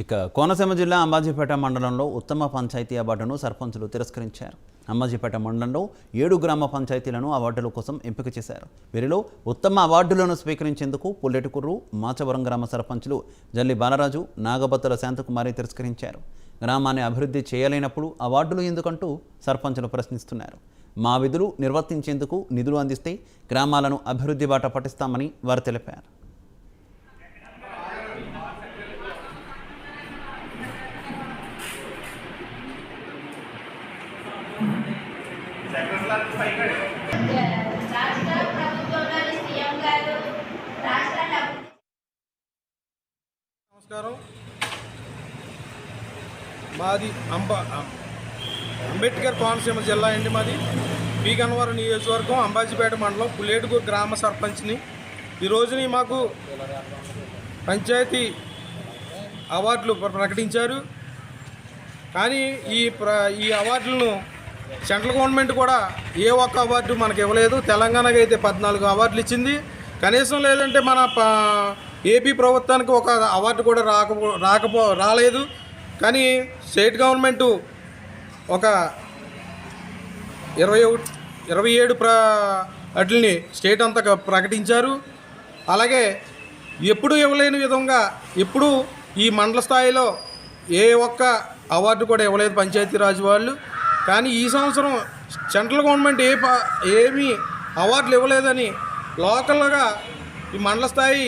ఇక కోనసీమ జిల్లా అంబాజీపేట మండలంలో ఉత్తమ పంచాయతీ అవార్డును సర్పంచులు తిరస్కరించారు. అంబాజీపేట మండలంలో 7 గ్రామ పంచాయతీలను అవార్డుల కోసం ఎంపిక చేశారు. వీరిలో ఉత్తమ అవార్డులను స్వీకరించేందుకు పుల్లెటుకుర్రు, మాచవరం గ్రామ సర్పంచులు జల్లి బాలరాజు, నాగబత్తుల శాంతకుమారి తిరస్కరించారు. గ్రామాన్ని అభివృద్ధి చేయలేనప్పుడు అవార్డులు ఎందుకంటూ సర్పంచులు ప్రశ్నిస్తున్నారు. మా విధులు నిర్వర్తించేందుకు నిధులు అందిస్తే గ్రామాలను అభివృద్ధి బాట పట్టిస్తామని వారు తెలిపారు. నమస్కారం. మాది అంబేద్కర్ కోనసీమ జిల్లా అండి. మాది బి గన్నవరం నియోజకవర్గం అంబాజీపేట మండలం పుల్లేటుకూరు గ్రామ సర్పంచ్ని. ఈరోజుని మాకు పంచాయతీ అవార్డులు ప్రకటించారు. కానీ ఈ అవార్డులను సెంట్రల్ గవర్నమెంట్ కూడా ఏ ఒక్క అవార్డు మనకు ఇవ్వలేదు. తెలంగాణకి అయితే 14 అవార్డులు ఇచ్చింది. కనీసం లేదంటే మన ఏపీ ప్రభుత్వానికి ఒక అవార్డు కూడా రాలేదు. కానీ స్టేట్ గవర్నమెంటు ఒక 27 వాటిని స్టేట్ అంతా ప్రకటించారు. అలాగే ఎప్పుడు ఇవ్వలేని విధంగా ఎప్పుడు ఈ మండల స్థాయిలో ఏ ఒక్క అవార్డు కూడా ఇవ్వలేదు పంచాయతీరాజ్ వాళ్ళు. కానీ ఈ సంవత్సరం సెంట్రల్ గవర్నమెంట్ ఏమీ అవార్డులు ఇవ్వలేదని లోకల్గా ఈ మండల స్థాయి